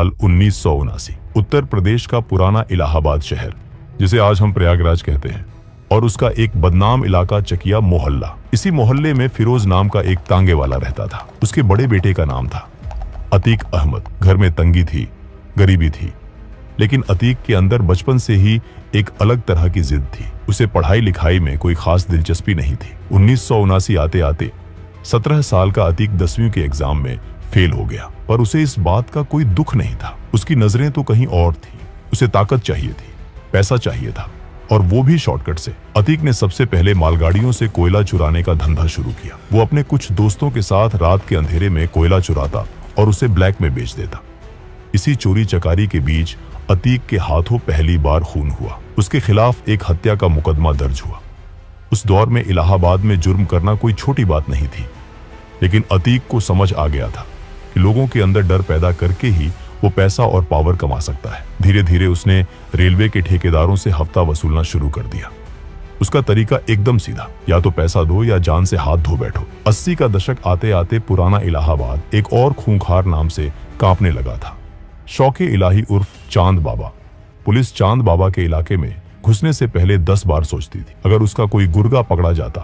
साल 1979 उत्तर प्रदेश का पुराना इलाहाबाद शहर, जिसे आज हम प्रयागराज कहते हैं, और उसका एक बदनाम इलाका चकिया मोहल्ला। इसी मोहल्ले में फिरोज नाम का एक तांगे वाला रहता था। उसके बड़े बेटे का नाम था अतीक अहमद। घर में तंगी थी, गरीबी थी, लेकिन अतीक के अंदर बचपन से ही एक अलग तरह की जिद थी। उसे पढ़ाई लिखाई में कोई खास दिलचस्पी नहीं थी। 1979 आते आते 17 साल का अतीक 10वीं के एग्जाम में फेल हो गया, पर उसे इस बात का कोई दुख नहीं था। उसकी नजरें तो कहीं और थी। उसे ताकत चाहिए थी, पैसा चाहिए था, और वो भी शॉर्टकट से। अतीक ने सबसे पहले मालगाड़ियों से कोयला चुराने का धंधा शुरू किया। वो अपने कुछ दोस्तों के साथ रात के अंधेरे में कोयला चुराता और उसे ब्लैक में बेच देता। इसी चोरी चकारी के बीच अतीक के हाथों पहली बार खून हुआ। उसके खिलाफ एक हत्या का मुकदमा दर्ज हुआ। उस दौर में इलाहाबाद में जुर्म करना कोई छोटी बात नहीं थी, लेकिन अतीक को समझ आ गया था कि लोगों के अंदर डर पैदा करके ही वो पैसा और पावर कमा सकता है। धीरे धीरे उसने रेलवे के ठेकेदारों से हफ्ता वसूलना शुरू कर दिया। उसका तरीका एकदम सीधा, या तो पैसा दो या जान से हाथ धो बैठो। 80 का दशक आते आते पुराना इलाहाबाद एक और खूंखार नाम से कांपने लगा था। शौके इलाही उर्फ चांद बाबा। पुलिस चांद बाबा के इलाके में घुसने से पहले 10 बार सोचती थी। अगर उसका कोई गुर्गा पकड़ा जाता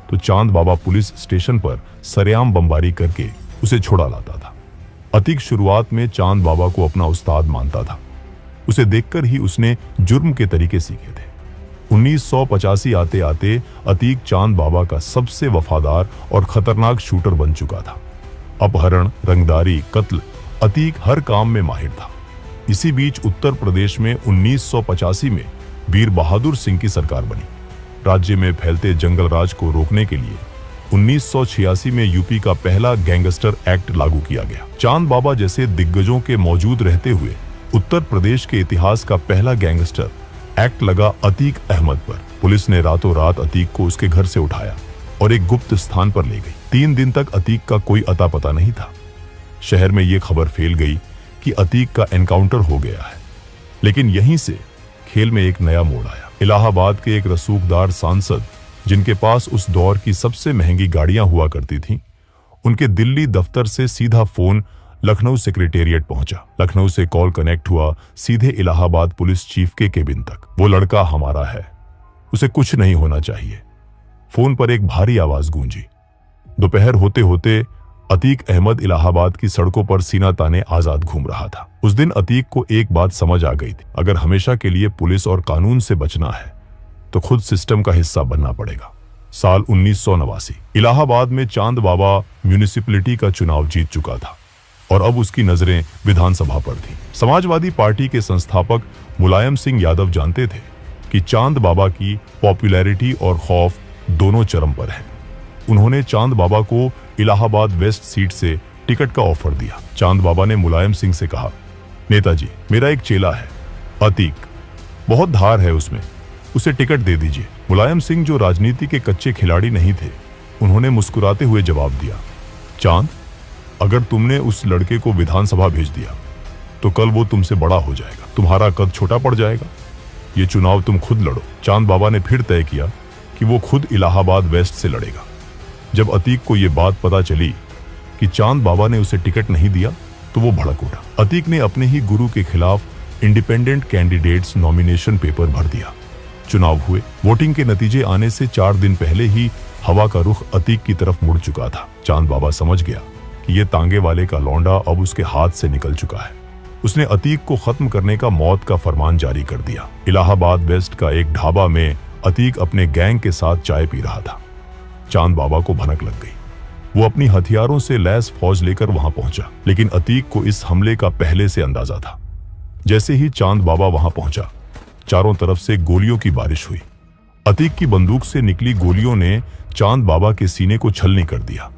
तो चांद बाबा पुलिस स्टेशन पर सरेआम बमबारी करके उसे छुड़ा लाता था। अतीक शुरुआत में चांद बाबा को अपना उस्ताद मानता था। उसे देखकर ही उसने जुर्म के तरीके सीखे थे। 1985 आते आते अतीक चांद बाबा का सबसे वफादार और खतरनाक शूटर बन चुका था। अपहरण, रंगदारी, कत्ल, अतीक हर काम में माहिर था। इसी बीच उत्तर प्रदेश में 1985 में वीर बहादुर सिंह की सरकार बनी। राज्य में फैलते जंगल राज को रोकने के लिए 1986 में यूपी का पहला गैंगस्टर एक्ट लागू किया गया। चांद बाबा जैसे दिग्गजों के मौजूद रहते हुए उत्तर प्रदेश के इतिहास का पहला गैंगस्टर एक्ट लगा अतीक अहमद पर। पुलिस ने रातों रात अतीक को उसके घर से उठाया और एक गुप्त स्थान पर ले गई। 3 दिन तक अतीक का कोई अता पता नहीं था। शहर में ये खबर फैल गई कि अतीक का एनकाउंटर हो गया है। लेकिन यहीं से खेल में एक नया मोड़ आया। इलाहाबाद के एक रसूखदार सांसद, जिनके पास उस दौर की सबसे महंगी गाड़ियां हुआ करती थीं, उनके दिल्ली दफ्तर से सीधा फोन लखनऊ सेक्रेटेरिएट पहुंचा। लखनऊ से कॉल कनेक्ट हुआ सीधे इलाहाबाद पुलिस चीफ के केबिन तक। वो लड़का हमारा है, उसे कुछ नहीं होना चाहिए। फोन पर एक भारी आवाज गूंजी। दोपहर होते होते अतीक अहमद इलाहाबाद की सड़कों पर सीना ताने आजाद घूम रहा था। उस दिन अतीक को एक बात समझ आ गई थी, अगर हमेशा के लिए पुलिस और कानून से बचना है तो खुद सिस्टम का हिस्सा बनना पड़ेगा। साल 1989। इलाहाबाद में चांद बाबा म्यूनिसिपैलिटी का चुनाव जीत चुका था और अब उसकी नजरें विधानसभा पर थीं। समाजवादी पार्टी के संस्थापक मुलायम सिंह यादव जानते थे कि चांद बाबा की पॉपुलैरिटी और खौफ दोनों चरम पर है। उन्होंने चांद बाबा को इलाहाबाद वेस्ट सीट से टिकट का ऑफर दिया। चांद बाबा ने मुलायम सिंह से कहा, नेताजी, मेरा एक चेला है अतीक, बहुत धार है उसमें, उसे टिकट दे दीजिए। मुलायम सिंह, जो राजनीति के कच्चे खिलाड़ी नहीं थे, उन्होंने मुस्कुराते हुए जवाब दिया, चांद, अगर तुमने उस लड़के को विधानसभा भेज दिया तो कल वो तुमसे बड़ा हो जाएगा, तुम्हारा कद छोटा पड़ जाएगा। ये चुनाव तुम खुद लड़ो। चांद बाबा ने फिर तय किया कि वो खुद इलाहाबाद वेस्ट से लड़ेगा। जब अतीक को ये बात पता चली कि चांद बाबा ने उसे टिकट नहीं दिया तो वो भड़क उठा। अतीक ने अपने ही गुरु के खिलाफ इंडिपेंडेंट कैंडिडेट्स नॉमिनेशन पेपर भर दिया। चुनाव हुए। वोटिंग के नतीजे आने से 4 दिन पहले ही हवा का रुख अतीक की तरफ मुड़ चुका था। चांद बाबा समझ गया कि ये तांगे वाले का लौंडा अब उसके हाथ से निकल चुका है। उसने अतीक को खत्म करने का मौत का फरमान जारी कर दिया। इलाहाबाद वेस्ट का एक ढाबा में अतीक अपने गैंग के साथ चाय पी रहा था। चांद बाबा को भनक लग गई। वो अपनी हथियारों से लैस फौज लेकर वहां पहुंचा, लेकिन अतीक को इस हमले का पहले से अंदाजा था। जैसे ही चांद बाबा वहां पहुंचा, चारों तरफ से गोलियों की बारिश हुई। अतीक की बंदूक से निकली गोलियों ने चांद बाबा के सीने को छलनी कर दिया।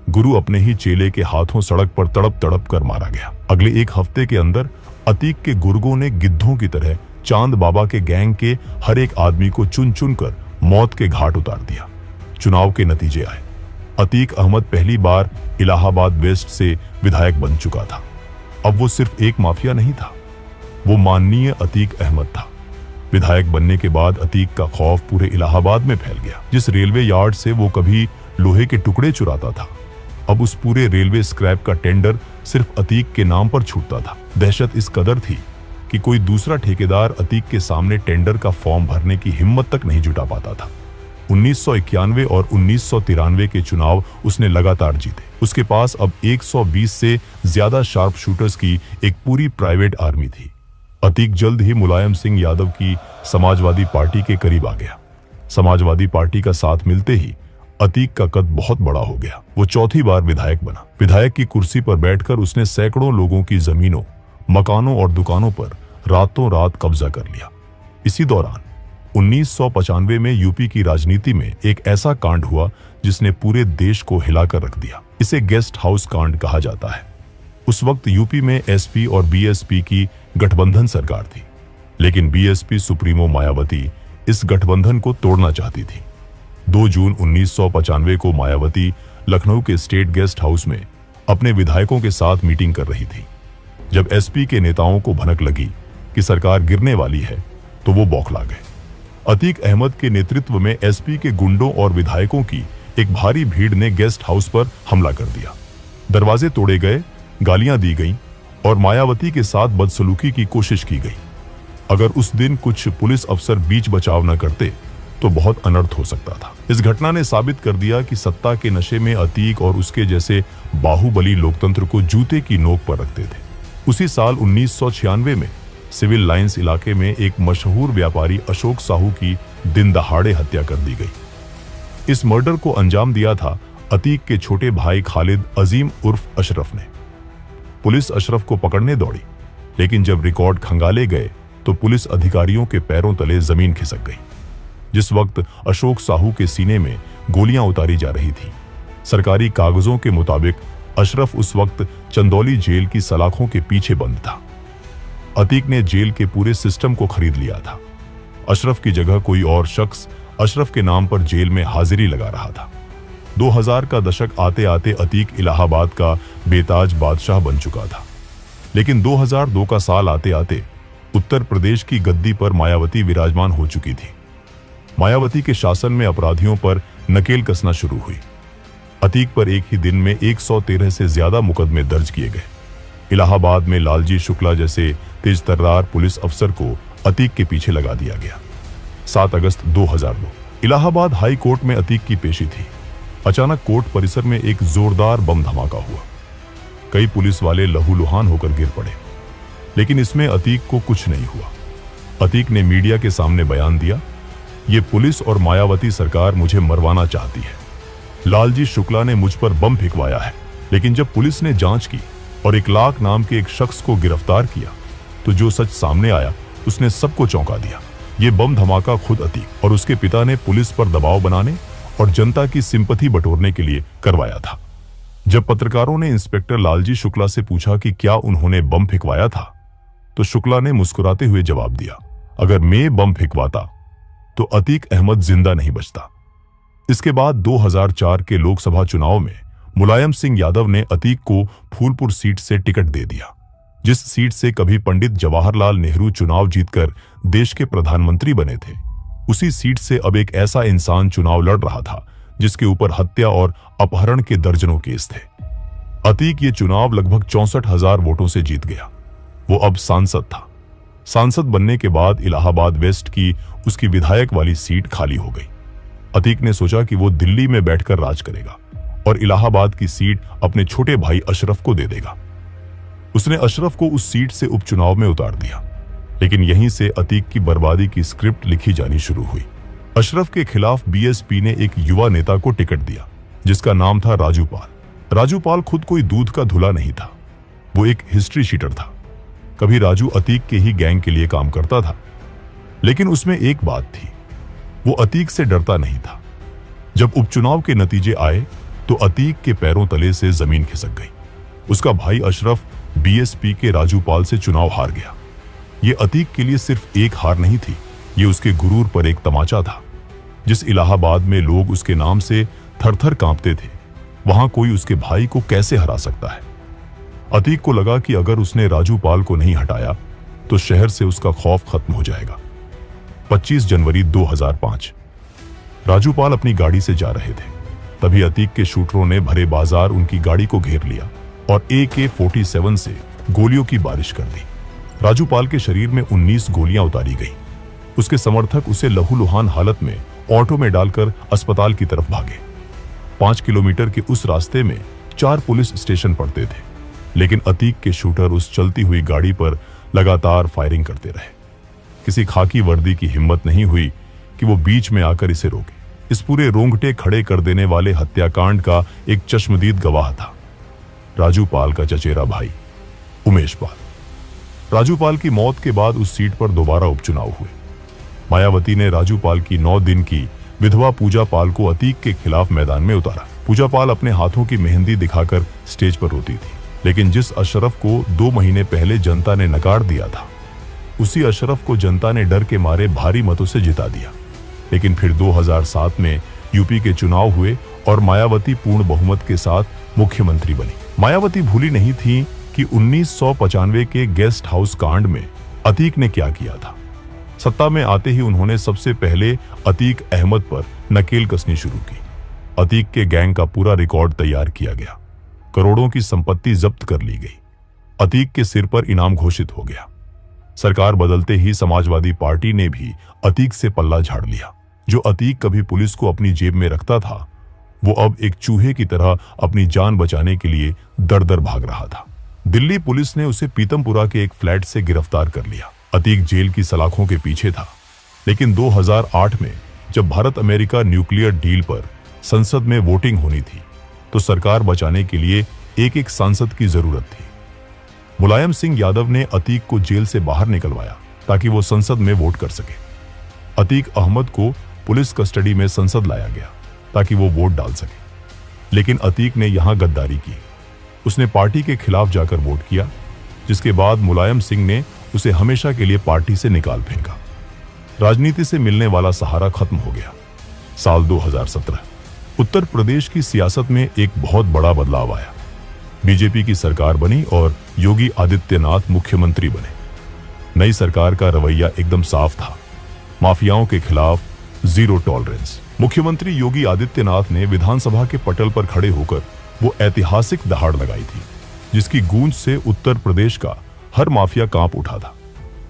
गुरु अपने ही चेले के हाथों सड़क पर तड़प तड़प कर मारा गया। अगले 1 हफ्ते के अंदर अतीक के गुर्गों ने गिद्धों की तरह चांद बाबा के गैंग के हर एक आदमी को चुन चुन कर मौत के घाट उतार दिया। चुनाव के नतीजे आए। अतीक अहमद पहली बार इलाहाबाद वेस्ट से विधायक बन चुका था। अब वो सिर्फ एक माफिया नहीं था, वो माननीय अतीक अहमद था। विधायक बनने के बाद अतीक का खौफ पूरे इलाहाबाद में फैल गया। जिस रेलवे यार्ड से वो कभी लोहे के टुकड़े चुराता था, अब उस पूरे रेलवे स्क्रैप का टेंडर सिर्फ अतीक के नाम पर छूटता था। दहशत इस कदर थी कि कोई दूसरा ठेकेदार अतीक के सामने टेंडर का फॉर्म भरने की हिम्मत तक नहीं जुटा पाता था। 1991 और 1993 के चुनाव उसने लगातार जीते। उसके पास अब 120 से ज्यादा शार्प शूटर्स की एक पूरी प्राइवेट आर्मी थी। अतीक जल्द ही मुलायम सिंह यादव की समाजवादी पार्टी के करीब आ गया। समाजवादी पार्टी का साथ मिलते ही अतीक का कद बहुत बड़ा हो गया। वो चौथी बार विधायक बना। विधायक की कुर्सी पर बैठकर उसने सैकड़ों लोगों की जमीनों, मकानों और दुकानों पर रातों रात कब्जा कर लिया। इसी दौरान 1995 में यूपी की राजनीति में एक ऐसा कांड हुआ जिसने पूरे देश को हिलाकर रख दिया। इसे गेस्ट हाउस कांड कहा जाता है। उस वक्त यूपी में एसपी और बीएसपी की गठबंधन सरकार थी, लेकिन बीएसपी सुप्रीमो मायावती इस गठबंधन को तोड़ना चाहती थी। 2 जून 1995 को मायावती लखनऊ के स्टेट गेस्ट हाउस में अपने विधायकों के साथ मीटिंग कर रही थी। जब एसपी के नेताओं को भनक लगी कि सरकार गिरने वाली है तो वो बौखला गए। अतीक अहमद के नेतृत्व में एसपी के गुंडों और विधायकों की एक भारी भीड़ ने गेस्ट हाउस पर हमला कर दिया। दरवाजे तोड़े गए, गालियां दी गईं और मायावती के साथ बदसलूकी की कोशिश की गई। अगर उस दिन कुछ पुलिस अफसर बीच बचाव न करते तो बहुत अनर्थ हो सकता था। इस घटना ने साबित कर दिया कि सत्ता के नशे में अतीक और उसके जैसे बाहुबली लोकतंत्र को जूते की नोक पर रखते थे। उसी साल 1996 में सिविल लाइंस इलाके में एक मशहूर व्यापारी अशोक साहू की दिन दहाड़े हत्या कर दी गई। इस मर्डर को अंजाम दिया था अतीक के छोटे भाई खालिद अजीम उर्फ अशरफ ने। पुलिस अशरफ को पकड़ने दौड़ी, लेकिन जब रिकॉर्ड खंगाले गए तो पुलिस अधिकारियों के पैरों तले जमीन खिसक गई। जिस वक्त अशोक साहू के सीने में गोलियां उतारी जा रही थी, सरकारी कागजों के मुताबिक अशरफ उस वक्त चंदौली जेल की सलाखों के पीछे बंद था। अतीक ने जेल के पूरे सिस्टम को खरीद लिया था। अशरफ की जगह कोई और शख्स अशरफ के नाम पर जेल में हाजिरी लगा रहा था। 2000 का दशक आते आते अतीक इलाहाबाद का बेताज बादशाह बन चुका था। लेकिन 2002 का साल आते आते उत्तर प्रदेश की गद्दी पर मायावती विराजमान हो चुकी थी। मायावती के शासन में अपराधियों पर नकेल कसना शुरू हुई। अतीक पर एक ही दिन में 113 से ज्यादा मुकदमे दर्ज किए गए। इलाहाबाद में लालजी शुक्ला जैसे तेजतर्रार पुलिस अफसर को अतीक के पीछे लगा दिया गया। 7 अगस्त 2002 इलाहाबाद हाई कोर्ट में अतीक की पेशी थी। अचानक कोर्ट परिसर में एक जोरदार बम धमाका हुआ। कई पुलिस वाले लहूलुहान होकर गिर पड़े, लेकिन इसमें अतीक को कुछ नहीं हुआ। अतीक ने मीडिया के सामने बयान दिया, ये पुलिस और मायावती सरकार मुझे मरवाना चाहती है। लालजी शुक्ला ने मुझ पर बम फेंकवाया है। लेकिन जब पुलिस ने जांच की और इकलाक नाम के एक शख्स को गिरफ्तार किया तो जो सच सामने आया उसने सबको चौंका दिया। ये बम धमाका खुद अतीक और उसके पिता ने पुलिस पर दबाव बनाने और जनता की सिंपैथी बटोरने के लिए करवाया था। जब पत्रकारों ने इंस्पेक्टर लालजी शुक्ला से पूछा कि क्या उन्होंने बम फेंकवाया था, तो शुक्ला ने मुस्कुराते हुए जवाब दिया, अगर मैं बम फेंकवाता तो अतीक अहमद जिंदा नहीं बचता। इसके बाद 2004 के लोकसभा चुनाव में मुलायम सिंह यादव ने अतीक को फूलपुर सीट से टिकट दे दिया, जिस सीट से कभी पंडित जवाहरलाल नेहरू चुनाव जीतकर देश के प्रधानमंत्री बने थे। उसी सीट से अब एक ऐसा इंसान चुनाव लड़ रहा था जिसके ऊपर हत्या और अपहरण के दर्जनों केस थे। अतीक ये चुनाव लगभग 64,000 वोटों से जीत गया। वो अब सांसद था। सांसद बनने के बाद इलाहाबाद वेस्ट की उसकी विधायक वाली सीट खाली हो गई। अतीक ने सोचा कि वो दिल्ली में बैठकर राज करेगा और इलाहाबाद की सीट अपने छोटे भाई अशरफ को दे देगा। उसने अशरफ को उस सीट से उपचुनाव में उतार दिया, लेकिन यहीं से अतीक की बर्बादी की स्क्रिप्ट लिखी जानी शुरू हुई। अशरफ के खिलाफ बीएसपी ने एक युवा नेता को टिकट दिया जिसका नाम था राजू पाल। राजू पाल खुद कोई दूध का धुला नहीं था, वो एक हिस्ट्री शीटर था। कभी राजू अतीक के ही गैंग के लिए काम करता था, लेकिन उसमें एक बात थी, वो अतीक से डरता नहीं था। जब उपचुनाव के नतीजे आए तो अतीक के पैरों तले से जमीन खिसक गई। उसका भाई अशरफ बीएसपी के राजू पाल से चुनाव हार गया। ये अतीक के लिए सिर्फ एक हार नहीं थी, ये उसके गुरूर पर एक तमाचा था। जिस इलाहाबाद में लोग उसके नाम से थरथर कांपते थे, वहां कोई उसके भाई को कैसे हरा सकता है। अतीक को लगा कि अगर उसने राजू पाल को नहीं हटाया तो शहर से उसका खौफ खत्म हो जाएगा। 25 जनवरी 2005 राजू पाल अपनी गाड़ी से जा रहे थे। तभी अतीक के शूटरों ने भरे बाजार उनकी गाड़ी को घेर लिया और AK-47 से गोलियों की बारिश कर दी। राजूपाल के शरीर में 19 गोलियां उतारी गई। उसके समर्थक उसे लहूलुहान हालत में ऑटो में डालकर अस्पताल की तरफ भागे। 5 किलोमीटर के उस रास्ते में 4 पुलिस स्टेशन पड़ते थे, लेकिन अतीक के शूटर उस चलती हुई गाड़ी पर लगातार फायरिंग करते रहे। किसी खाकी वर्दी की हिम्मत नहीं हुई कि वो बीच में आकर इसे रोके। इस पूरे रोंगटे खड़े कर देने वाले हत्याकांड का एक चश्मदीद गवाह था राजूपाल का चचेरा भाई उमेश पाल। राजूपाल की मौत के बाद उस सीट पर दोबारा उपचुनाव हुए। मायावती ने राजूपाल की 9 दिन की विधवा पूजा पाल को अतीक के खिलाफ मैदान में उतारा। पूजा पाल अपने हाथों की मेहंदी दिखाकर स्टेज पर रोती थी, लेकिन जिस अशरफ को 2 महीने पहले जनता ने नकार दिया था, उसी अशरफ को जनता ने डर के मारे भारी मतों से जिता दिया। लेकिन फिर 2007 में यूपी के चुनाव हुए और मायावती पूर्ण बहुमत के साथ मुख्यमंत्री बनी। मायावती भूली नहीं थी कि 1995 के गेस्ट हाउस कांड में अतीक ने क्या किया था। सत्ता में आते ही उन्होंने सबसे पहले अतीक अहमद पर नकेल कसनी शुरू की। अतीक के गैंग का पूरा रिकॉर्ड तैयार किया गया। करोड़ों की संपत्ति जब्त कर ली गई। अतीक के सिर पर इनाम घोषित हो गया। सरकार बदलते ही समाजवादी पार्टी ने भी अतीक से पल्ला झाड़ लिया। जो अतीक कभी पुलिस को अपनी जेब में रखता था, वो अब एक चूहे की तरह अपनी जान बचाने के लिए दर दर भाग रहा था। दिल्ली पुलिस ने उसे पीतमपुरा के एक फ्लैट से गिरफ्तार कर लिया। अतीक जेल की सलाखों के पीछे था, लेकिन 2008 में जब भारत अमेरिका न्यूक्लियर डील पर संसद में वोटिंग होनी थी, तो सरकार बचाने के लिए एक सांसद की जरूरत थी। मुलायम सिंह यादव ने अतीक को जेल से बाहर निकलवाया ताकि वो संसद में वोट कर सके। अतीक अहमद को पुलिस कस्टडी में संसद लाया गया ताकि वो वोट डाल सके, लेकिन अतीक ने यहां गद्दारी की। उसने पार्टी के खिलाफ जाकर वोट किया, जिसके बाद मुलायम सिंह ने उसे हमेशा के लिए पार्टी से निकाल फेंका। राजनीति से मिलने वाला सहारा खत्म हो गया। साल 2017 उत्तर प्रदेश की सियासत में एक बहुत बड़ा बदलाव आया। बीजेपी की सरकार बनी और योगी आदित्यनाथ मुख्यमंत्री बने। नई सरकार का रवैया एकदम साफ था। माफियाओं के खिलाफ जीरो टॉलरेंस। मुख्यमंत्री योगी आदित्यनाथ ने विधानसभा के पटल पर खड़े होकर वो ऐतिहासिक दहाड़ लगाई थी, जिसकी गूंज से उत्तर प्रदेश का हर माफिया कांप उठा था।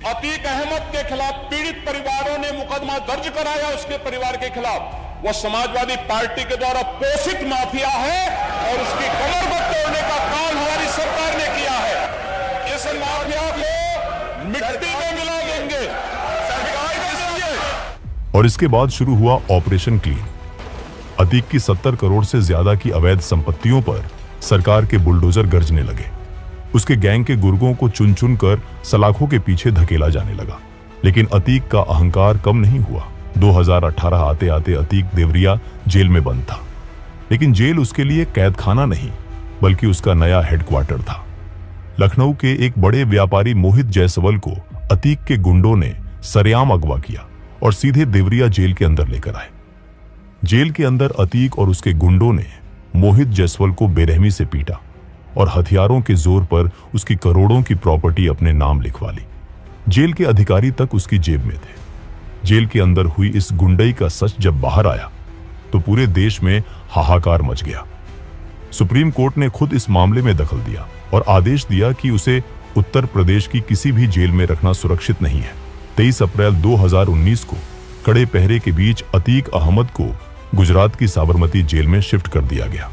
अतीक अहमद के खिलाफ पीड़ित परिवारों ने मुकदमा दर्ज कराया। उसके परिवार के खिलाफ वो समाजवादी पार्टी के द्वारा पोषित माफिया है और उसकी कमर पर तोड़ने का काम हमारी सरकार ने किया है। इस माफिया को मिट्टी में मिला देंगे। और इसके बाद शुरू हुआ ऑपरेशन क्लीन। अतीक की 70 करोड़ से ज्यादा की अवैध संपत्तियों पर सरकार के बुलडोजर गरजने लगे। उसके गैंग के गुर्गों को चुन चुन कर सलाखों के पीछे धकेला जाने लगा। लेकिन अतीक का अहंकार कम नहीं हुआ। 2018 आते आते अतीक देवरिया जेल में बंद था, लेकिन जेल उसके लिए कैद खाना नहीं, बल्कि उसका नया हेडक्वार्टर था। लखनऊ के एक बड़े व्यापारी मोहित जायसवाल को अतीक के गुंडों ने सरेआम अगवा किया और सीधे देवरिया जेल के अंदर लेकर आए। जेल के अंदर अतीक और उसके गुंडों ने मोहित जायसवाल को बेरहमी से पीटा और हथियारों के जोर पर उसकी करोड़ों की प्रॉपर्टी अपने नाम लिखवा ली। जेल के अधिकारी तक उसकी जेब में थे। जेल के अंदर हुई इस गुंडई का सच जब बाहर आया तो पूरे देश में हाहाकार मच गया। सुप्रीम कोर्ट ने खुद इस मामले में दखल दिया और आदेश दिया कि उसे उत्तर प्रदेश की किसी भी जेल में रखना सुरक्षित नहीं है। 23 अप्रैल 2019 को कड़े पहरे के बीच अतीक अहमद को गुजरात की साबरमती जेल में शिफ्ट कर दिया गया।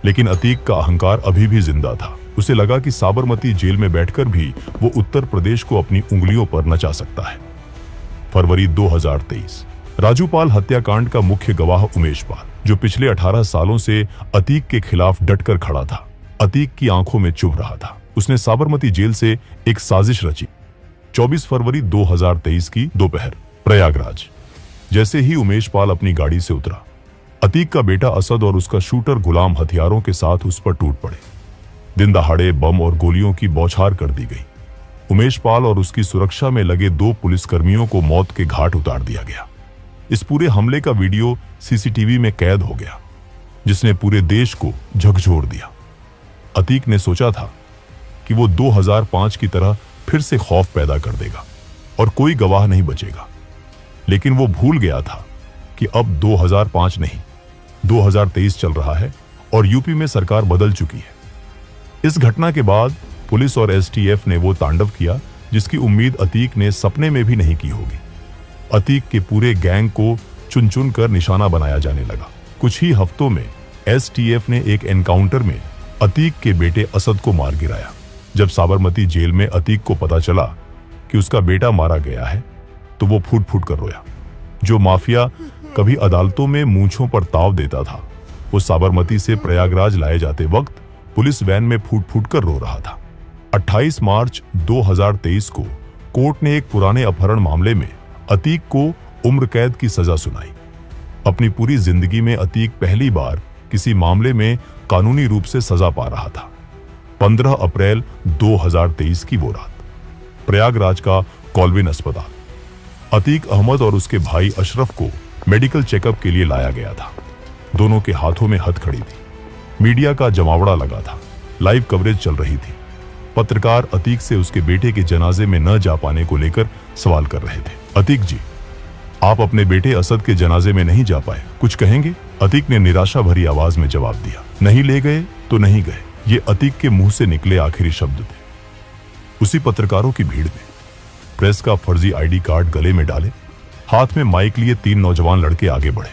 लेकिन अतीक का अहंकार अभी भी जिंदा था। उसे लगा कि साबरमती जेल में बैठकर भी वो उत्तर प्रदेश को अपनी उंगलियों पर नचा सकता है। फरवरी 2023 राजूपाल हत्याकांड का मुख्य गवाह उमेश पाल, जो पिछले 18 सालों से अतीक के खिलाफ डटकर खड़ा था, अतीक की आंखों में चुभ रहा था। उसने साबरमती जेल से एक साजिश रची। 24 फरवरी 2023 की दोपहर प्रयागराज। जैसे ही उमेश पाल अपनी गाड़ी से उतरा, अतीक का बेटा असद और उसका शूटर गुलाम हथियारों के साथ उस पर टूट पड़े। दिन दहाड़े बम और गोलियों की बौछार कर दी गई। उमेश पाल और उसकी सुरक्षा में लगे 2 पुलिसकर्मियों को मौत के घाट उतार दिया गया। इस पूरे हमले का वीडियो सीसीटीवी में कैद हो गया, जिसने पूरे देश को झकझोर दिया। अतीक ने सोचा था कि वो 2005 की तरह फिर से खौफ पैदा कर देगा और कोई गवाह नहीं बचेगा, लेकिन वो भूल गया था कि अब 2005 नहीं 2023 चल रहा है और यूपी में सरकार बदल चुकी है। इस घटना के बाद पुलिस और एसटीएफ ने वो तांडव किया जिसकी उम्मीद अतीक ने सपने में भी नहीं की होगी। अतीक के पूरे गैंग को चुन चुन कर निशाना बनाया जाने लगा। कुछ ही हफ्तों में एसटीएफ ने एक एनकाउंटर में अतीक के बेटे असद को मार गिराया। जब साबरमती जेल में अतीक को पता चला कि उसका बेटा मारा गया है तो वो फूट फूट कर रोया। जो माफिया कभी अदालतों में मूंछों पर ताव देता था, वो साबरमती से प्रयागराज लाए जाते वक्त पुलिस वैन में फूट फूट कर रो रहा था। 28 मार्च 2023 को कोर्ट ने एक पुराने अपहरण मामले में अतीक को उम्र कैद की सजा सुनाई। अपनी पूरी जिंदगी में अतीक पहली बार किसी मामले में कानूनी रूप से सजा पा रहा था। 15 अप्रैल 2023 की वो रात, प्रयागराज का कॉल्विन अस्पताल। अतीक अहमद और उसके भाई अशरफ को मेडिकल चेकअप के लिए लाया गया था। दोनों के हाथों में हथकड़ी थी। मीडिया का जमावड़ा लगा था। लाइव कवरेज चल रही थी। पत्रकार अतीक से उसके बेटे के जनाजे में न जा पाने को लेकर सवाल कर रहे थे। अतीक जी, आप अपने बेटे असद के जनाजे में नहीं जा पाए, कुछ कहेंगे? अतीक ने निराशा भरी आवाज में जवाब दिया, नहीं ले गए तो नहीं गए। ये अतीक के मुंह से निकले आखिरी शब्द थे। उसी पत्रकारों की भीड़ में प्रेस का फर्जी आईडी कार्ड गले में डाले, हाथ में माइक लिए 3 नौजवान लड़के आगे बढ़े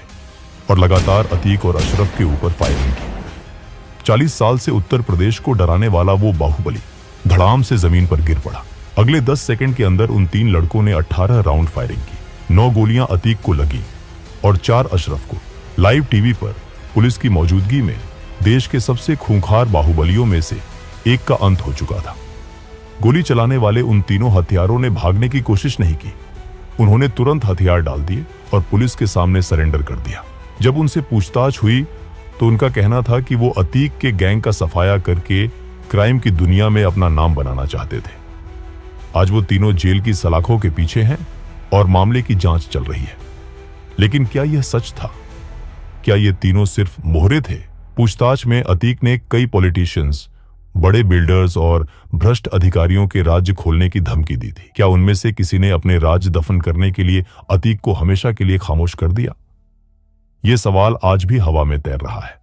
और लगातार अतीक और अशरफ के ऊपर फायरिंग की। 40 साल से उत्तर प्रदेश को डराने वाला वो बाहुबली धड़ाम से जमीन पर गिर पड़ा। अगले 10 सेकंड के अंदर उन 3 लड़कों ने 18 राउंड फायरिंग की। 9 गोलियां अतीक को लगी और 4 अशरफ को। लाइव टीवी पर पुलिस की मौजूदगी में देश के सबसे खूंखार बाहुबलियों में से एक का अंत हो चुका था। गोली चलाने वाले उन तीनों हथियारों ने भागने की कोशिश नहीं की। उन्होंने तुरंत हथियार डाल दिए और पुलिस के सामने सरेंडर कर दिया। जब उनसे पूछताछ हुई तो उनका कहना था कि वो अतीक के गैंग का सफाया करके क्राइम की दुनिया में अपना नाम बनाना चाहते थे। आज वो तीनों जेल की सलाखों के पीछे हैं और मामले की जांच चल रही है। लेकिन क्या यह सच था? क्या ये तीनों सिर्फ मोहरे थे? पूछताछ में अतीक ने कई पॉलिटिशियंस, बड़े बिल्डर्स और भ्रष्ट अधिकारियों के राज्य खोलने की धमकी दी थी। क्या उनमें से किसी ने अपने राज्य दफन करने के लिए अतीक को हमेशा के लिए खामोश कर दिया? ये सवाल आज भी हवा में तैर रहा है।